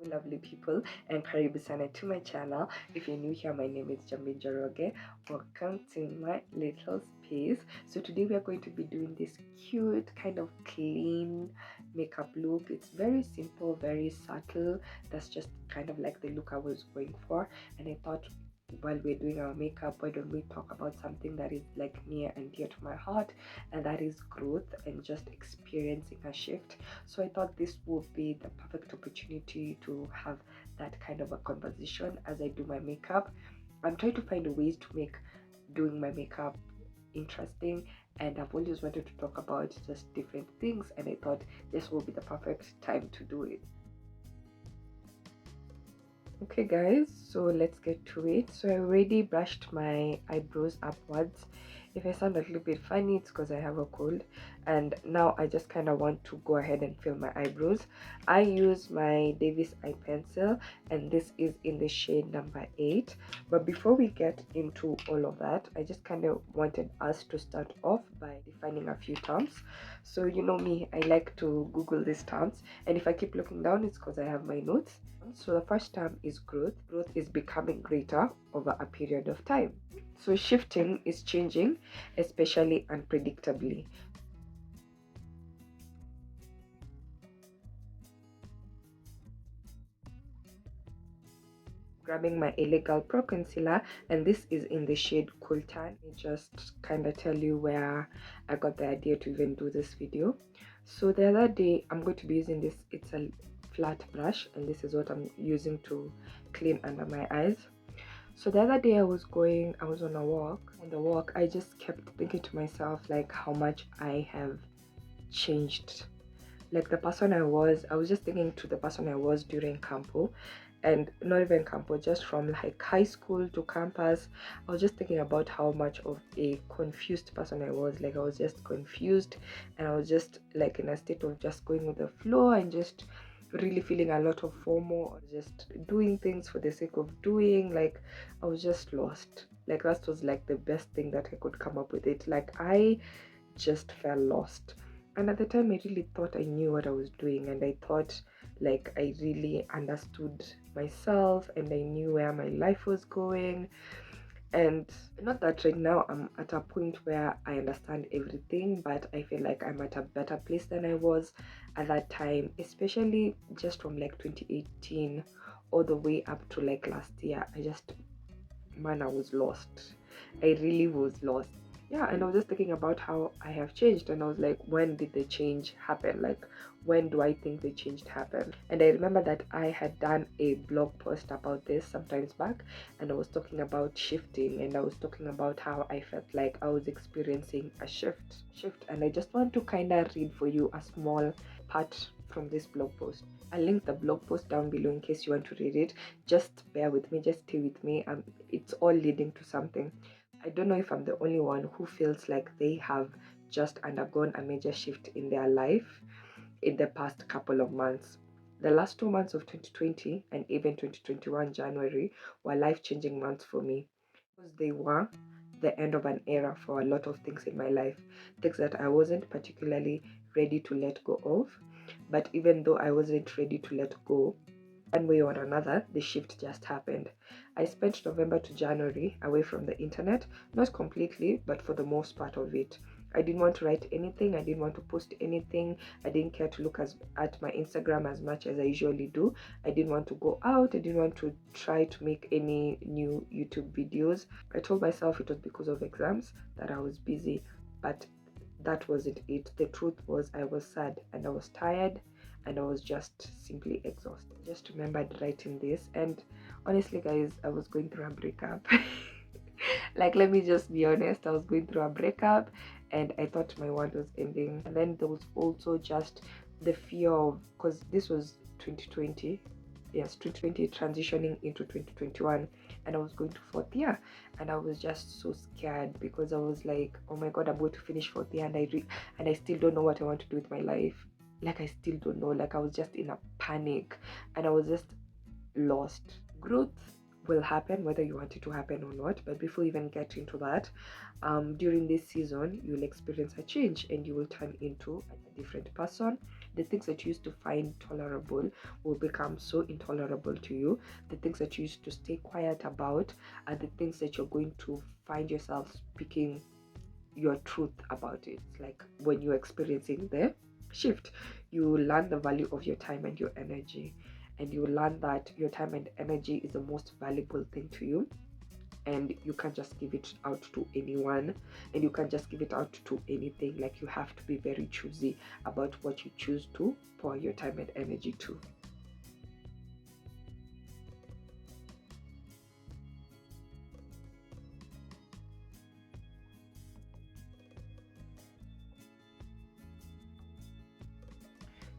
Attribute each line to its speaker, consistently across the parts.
Speaker 1: Lovely people, and karibu sana to my channel. If you're new here, my name is Jambi Joroge. Welcome to my little space. So today we are going to be doing this cute kind of clean makeup look. It's very simple, very subtle. That's just kind of like the look I was going for, and I thought while we're doing our makeup, why don't we talk about something that is like near and dear to my heart, and that is growth and just experiencing a shift. So I thought this would be the perfect opportunity to have that kind of a conversation as I do my makeup. I'm trying to find ways to make doing my makeup interesting, and I've always wanted to talk about just different things, and I thought this will be the perfect time to do it. Okay guys, so let's get to it. So I already brushed my eyebrows upwards. If I sound a little bit funny, it's because I have a cold, and now I just kind of want to go ahead and fill my eyebrows. I use my Davis eye pencil, and this is in the shade number 8. But before we get into all of that, I just kind of wanted us to start off by defining a few terms. So you know me, I like to Google these terms, and if I keep looking down, it's because I have my notes. So the first term is growth. Growth is becoming greater over a period of time. So shifting is changing, especially unpredictably. Grabbing my illegal pro concealer, and this is in the shade Cool Tan. Let me just kind of tell you where I got the idea to even do this video. So the other day, I'm going to be using this. It's a flat brush, and this is what I'm using to clean under my eyes. So the other day I was on a walk. On the walk, I just kept thinking to myself like how much I have changed. Like the person I was just thinking to the person I was during campo, and not even campo, just from like high school to campus. I was just thinking about how much of a confused person I was. Like I was just confused, and I was just like in a state of just going with the flow and just really feeling a lot of FOMO, just doing things for the sake of doing. Like I was just lost. Like that was like the best thing that I could come up with it. Like I just felt lost, and at the time I really thought I knew what I was doing, and I thought like I really understood myself and I knew where my life was going. And not that right now I'm at a point where I understand everything, but I feel like I'm at a better place than I was at that time, especially just from like 2018 all the way up to like last year. I was lost. I really was lost. Yeah, and I was just thinking about how I have changed, and I was like, when did the change happen? Like, when do I think the change happened? And I remember that I had done a blog post about this sometimes back, and I was talking about shifting, and I was talking about how I felt like I was experiencing a shift. And I just want to kind of read for you a small part from this blog post. I'll link the blog post down below in case you want to read it. Just bear with me, just stay with me. It's all leading to something. I don't know if I'm the only one who feels like they have just undergone a major shift in their life in the past couple of months. The last 2 months of 2020 and even 2021 January were life-changing months for me, because they were the end of an era for a lot of things in my life, things that I wasn't particularly ready to let go of. But even though I wasn't ready to let go, one way or another, the shift just happened. I spent November to January away from the internet, not completely, but for the most part of it. I didn't want to write anything, I didn't want to post anything, I didn't care to look at my Instagram as much as I usually do. I didn't want to go out, I didn't want to try to make any new YouTube videos. I told myself it was because of exams that I was busy, but that wasn't it. The truth was I was sad and I was tired and I was just simply exhausted. Just remembered writing this, and honestly guys, I was going through a breakup. Like, let me just be honest, I was going through a breakup and I thought my world was ending. And then there was also just the fear of, because this was 2020, yes, 2020 transitioning into 2021, and I was going to fourth year, and I was just so scared because I was like, oh my god, I'm going to finish fourth year, and I still don't know what I want to do with my life. Like I still don't know. Like I was just in a panic and I was just lost. Growth will happen whether you want it to happen or not. But before you even get into that, during this season you'll experience a change and you will turn into a different person. The things that you used to find tolerable will become so intolerable to you. The things that you used to stay quiet about are the things that you're going to find yourself speaking your truth about it. Like when you're experiencing the shift, you learn the value of your time and your energy, and you learn that your time and energy is the most valuable thing to you, and you can't just give it out to anyone, and you can't just give it out to anything. Like you have to be very choosy about what you choose to pour your time and energy to.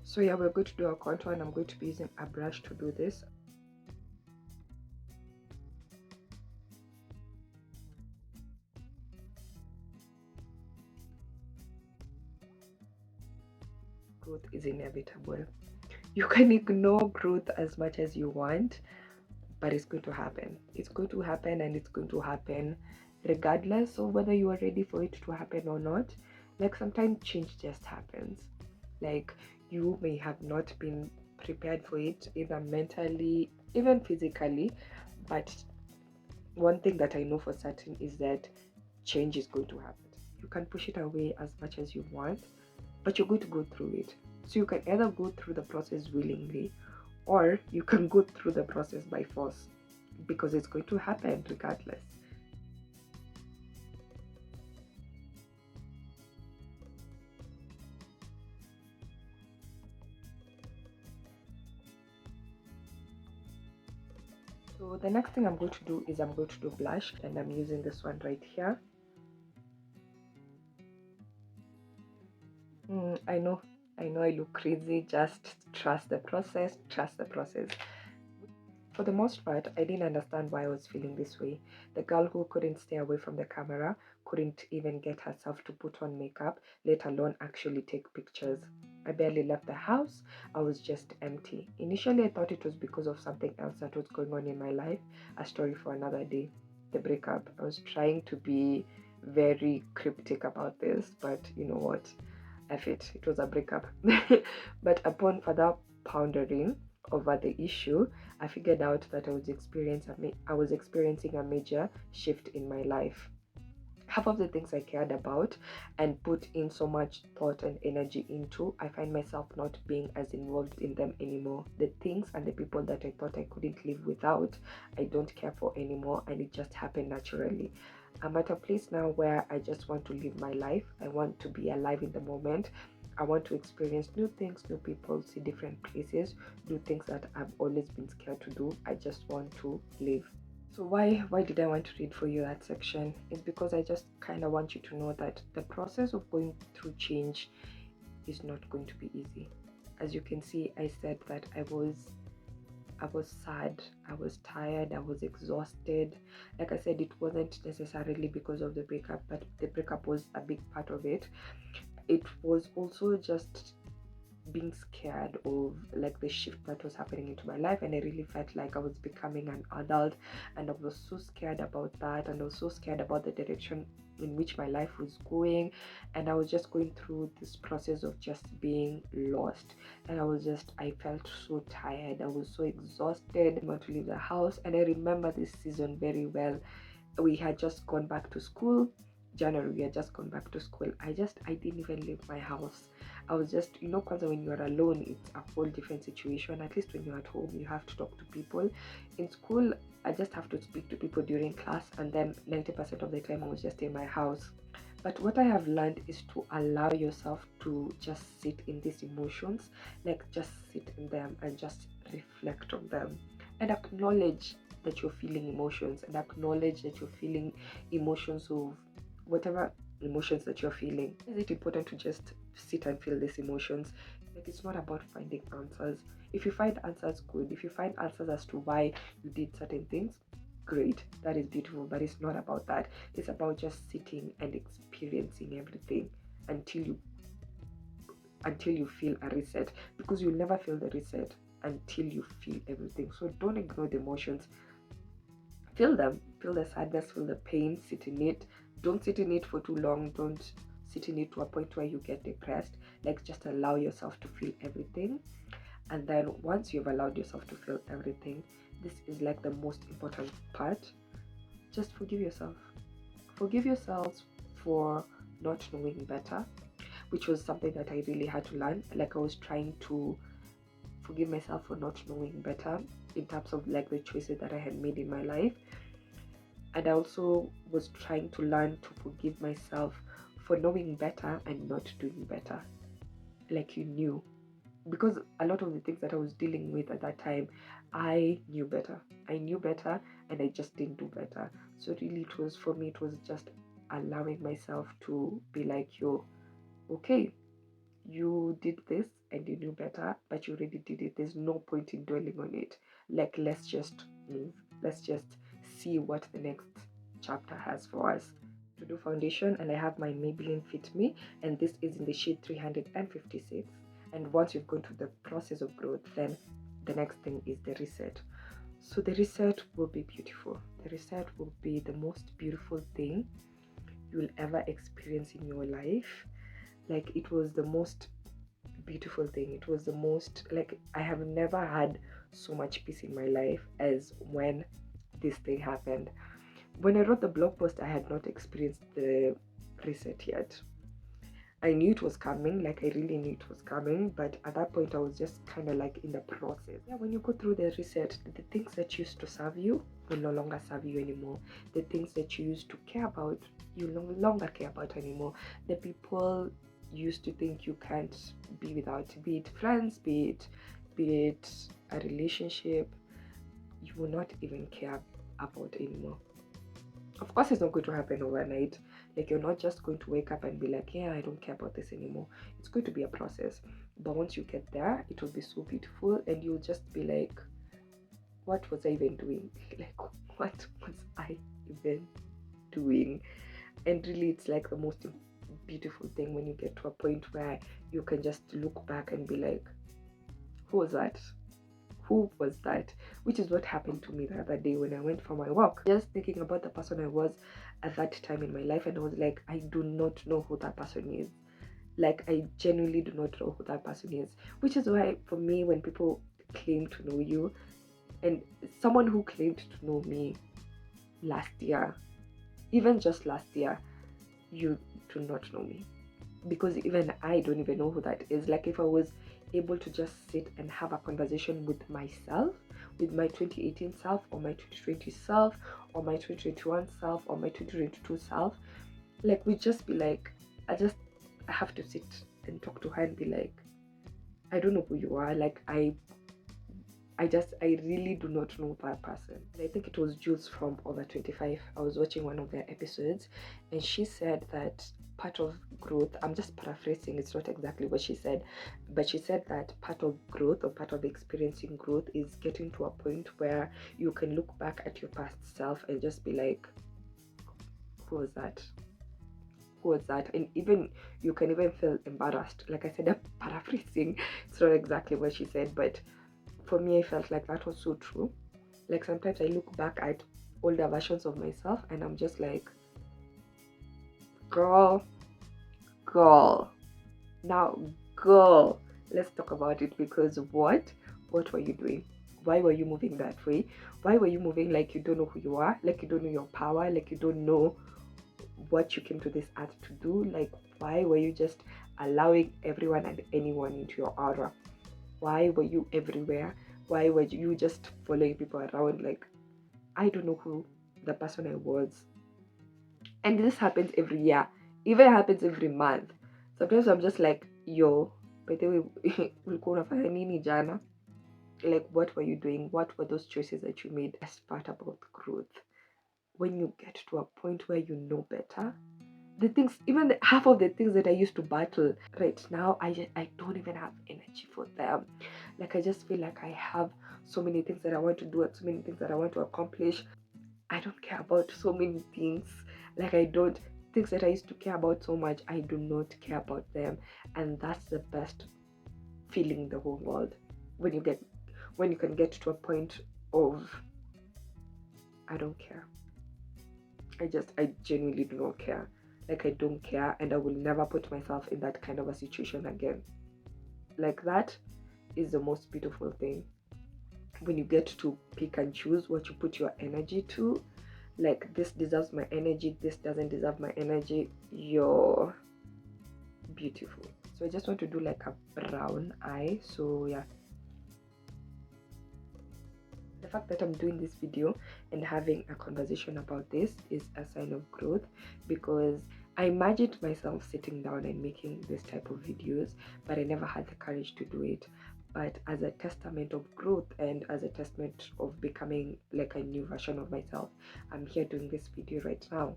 Speaker 1: So yeah, we're going to do our contour, and I'm going to be using a brush to do this. Growth is inevitable. You can ignore growth as much as you want, but it's going to happen. It's going to happen, and it's going to happen regardless of whether you are ready for it to happen or not. Like sometimes change just happens. Like you may have not been prepared for it, either mentally, even physically, but one thing that I know for certain is that change is going to happen. You can push it away as much as you want, but you're going to go through it. So you can either go through the process willingly, or you can go through the process by force, because it's going to happen regardless. So the next thing I'm going to do is I'm going to do blush, and I'm using this one right here. I know I look crazy. Just trust the process. Trust the process. For the most part, I didn't understand why I was feeling this way. The girl who couldn't stay away from the camera, couldn't even get herself to put on makeup, let alone actually take pictures. I barely left the house. I was just empty. Initially, I thought it was because of something else that was going on in my life. A story for another day. The breakup. I was trying to be very cryptic about this, but you know what? F it. It was a breakup. But upon further pondering over the issue, I figured out that I was experiencing a major shift in my life. Half of the things I cared about and put in so much thought and energy into, I find myself not being as involved in them anymore. The things and the people that I thought I couldn't live without, I don't care for anymore, and it just happened naturally. I'm at a place now where I just want to live my life. I want to be alive in the moment. I want to experience new things, new people, see different places, do things that I've always been scared to do. I just want to live. So why did I want to read for you that section? It's because I just kind of want you to know that the process of going through change is not going to be easy. As you can see, I said that I was sad, I was tired, I was exhausted. Like I said, it wasn't necessarily because of the breakup, but the breakup was a big part of it. It was also just being scared of like the shift that was happening into my life, and I really felt like I was becoming an adult, and I was so scared about that, and I was so scared about the direction in which my life was going, and I was just going through this process of just being lost, and I felt so tired, I was so exhausted. I want to leave the house, and I remember this season very well. We had just gone back to school. January, we had just gone back to school. I didn't even leave my house. I was just, because when you're alone, it's a whole different situation. At least when you're at home, you have to talk to people. In school, I just have to speak to people during class, and then 90% of the time I was just in my house. But what I have learned is to allow yourself to just sit in these emotions, like just sit in them and just reflect on them, and acknowledge that you're feeling emotions, and acknowledge that you're feeling emotions of whatever emotions that you're feeling. Is it important to just sit and feel these emotions? Like, it's not about finding answers. If you find answers, good. If you find answers as to why you did certain things, great. That is beautiful. But it's not about that. It's about just sitting and experiencing everything until you feel a reset, because you'll never feel the reset until you feel everything. So don't ignore the emotions. Feel them, feel the sadness, feel the pain, sit in it. Don't sit in it for too long. Don't sit in it to a point where you get depressed. Like, just allow yourself to feel everything. And then once you've allowed yourself to feel everything, this is like the most important part. Just forgive yourself. Forgive yourselves for not knowing better, which was something that I really had to learn. Like, I was trying to forgive myself for not knowing better in terms of like the choices that I had made in my life. And I also was trying to learn to forgive myself for knowing better and not doing better. Like, you knew. Because a lot of the things that I was dealing with at that time, I knew better. I knew better and I just didn't do better. So really, it was, for me, it was just allowing myself to be like, yo, okay, you did this and you knew better, but you already did it. There's no point in dwelling on it. Like, let's just move. Let's just see what the next chapter has for us. To do foundation, and I have my Maybelline Fit Me, and this is in the shade 356. And once you've gone through the process of growth, then the next thing is the reset. So the reset will be beautiful. The reset will be the most beautiful thing you'll ever experience in your life. Like, it was the most beautiful thing. It was the most, like, I have never had so much peace in my life as when this thing happened. When I wrote the blog post, I had not experienced the reset yet. I knew it was coming, like, I really knew it was coming, but at that point I was just kind of like in the process. Yeah, when you go through the reset, the things that used to serve you will no longer serve you anymore. The things that you used to care about, you no longer care about anymore. The people you used to think you can't be without, be it friends, be it a relationship, you will not even care about anymore. Of course, it's not going to happen overnight. Like, you're not just going to wake up and be like, yeah, I don't care about this anymore. It's going to be a process. But once you get there, it will be so beautiful, and you'll just be like, what was I even doing? Like, what was I even doing? And really, it's like the most beautiful thing when you get to a point where you can just look back and be like, who was that? Who was that? Which is what happened to me the other day when I went for my walk. Just thinking about the person I was at that time in my life, and I was like, I do not know who that person is. Like, I genuinely do not know who that person is. Which is why, for me, when people claim to know you, and someone who claimed to know me last year, even just last year, you do not know me. Because even I don't even know who that is. Like, if I was able to just sit and have a conversation with myself, with my 2018 self, or my 2020 self, or my 2021 self, or my 2022 self, like, we'd just be like, I have to sit and talk to her and be like, I don't know who you are. Like, I really do not know that person. And I think it was Jules from Over 25. I was watching one of their episodes, and she said that part of growth, I'm just paraphrasing, it's not exactly what she said, but she said that part of growth, or part of experiencing growth, is getting to a point where you can look back at your past self and just be like, who was that? Who was that? And even you can even feel embarrassed. Like I said, I'm paraphrasing, it's not exactly what she said, but for me, I felt like that was so true. Like, sometimes I look back at older versions of myself and I'm just like, girl, now, girl, let's talk about it. Because what were you doing? Why were you moving that way? Why were you moving like you don't know who you are? Like, you don't know your power? Like, you don't know what you came to this earth to do? Like, why were you just allowing everyone and anyone into your aura? Why were you everywhere? Why were you just following people around? Like, I don't know who the person I was. And this happens every year. Even happens every month. Sometimes I'm just like, yo, by the way, ulikuwa unafanya nini jana? Like, what were you doing? What were those choices that you made? As part about growth. When you get to a point where you know better, the things, even half of the things that I used to battle right now, I don't even have energy for them. Like, I just feel like I have so many things that I want to do and so many things that I want to accomplish. I don't care about so many things. Like, things that I used to care about so much, I do not care about them. And that's the best feeling in the whole world. When you can get to a point of I don't care. I genuinely do not care. Like, I don't care, and I will never put myself in that kind of a situation again. Like, that is the most beautiful thing, when you get to pick and choose what you put your energy to. Like, this deserves my energy, this doesn't deserve my energy. You're beautiful. So I just want to do like a brown eye. So yeah, the fact that I'm doing this video and having a conversation about this is a sign of growth, because I imagined myself sitting down and making this type of videos, but I never had the courage to do it. But as a testament of growth and as a testament of becoming like a new version of myself, I'm here doing this video right now.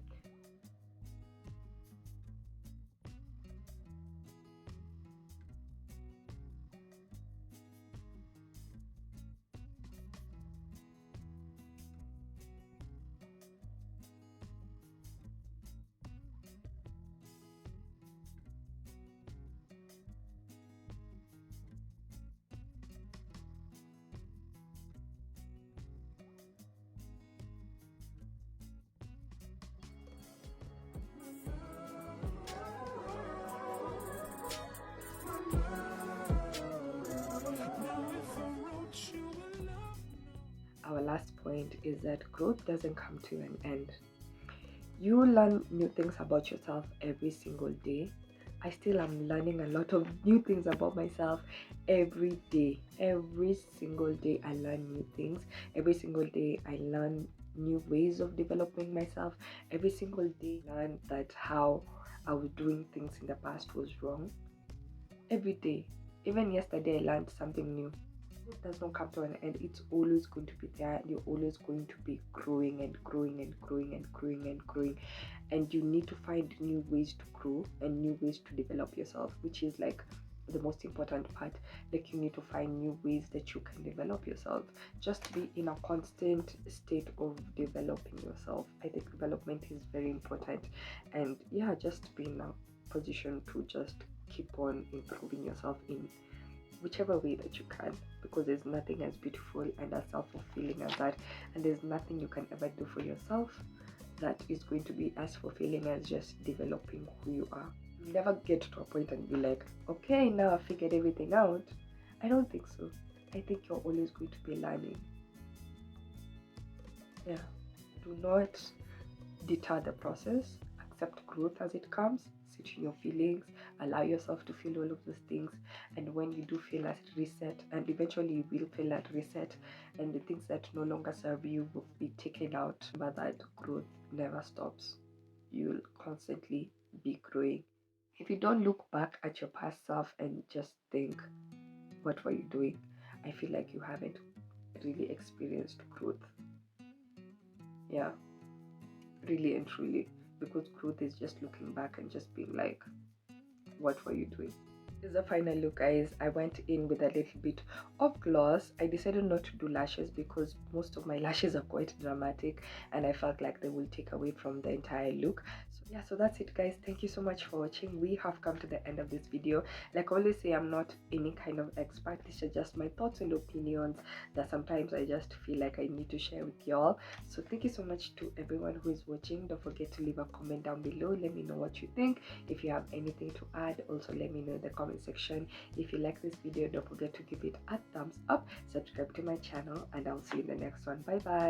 Speaker 1: Our last point is that growth doesn't come to an end. You learn new things about yourself every single day. I still am learning a lot of new things about myself every day. Every single day I learn new things. Every single day I learn new ways of developing myself. Every single day I learn that how I was doing things in the past was wrong. Every day. Even yesterday I learned something new. It does not come to an end. It's always going to be there. You're always going to be growing and growing and growing and growing and growing, and you need to find new ways to grow and new ways to develop yourself, which is like the most important part. Like, you need to find new ways that you can develop yourself. Just be in a constant state of developing yourself. I think development is very important, and yeah, just be in a position to just keep on improving yourself in whichever way that you can, because there's nothing as beautiful and as self-fulfilling as that, and there's nothing you can ever do for yourself that is going to be as fulfilling as just developing who you are. You'll never get to a point and be like, okay, now I figured everything out. I don't think so. I think you're always going to be learning. Yeah, do not deter the process. Accept growth as it comes. Sit in your feelings, allow yourself to feel all of those things, and when you do feel that reset, and eventually you will feel that reset, and the things that no longer serve you will be taken out, but that growth never stops. You'll constantly be growing. If you don't look back at your past self and just think, what were you doing, I feel like you haven't really experienced growth. Yeah, really and truly, because growth is just looking back and just being like, what were you doing? This is the final look, guys. I went in with a little bit of gloss. I decided not to do lashes because most of my lashes are quite dramatic, and I felt like they will take away from the entire look. So yeah, so that's it, guys. Thank you so much for watching. We have come to the end of this video. Like I always say, I'm not any kind of expert. These are just my thoughts and opinions that sometimes I just feel like I need to share with y'all. So thank you so much to everyone who is watching. Don't forget to leave a comment down below. Let me know what you think. If you have anything to add, also let me know in the comment section. If you like this video, don't forget to give it a thumbs up, subscribe to my channel, and I'll see you in the next one. Bye bye.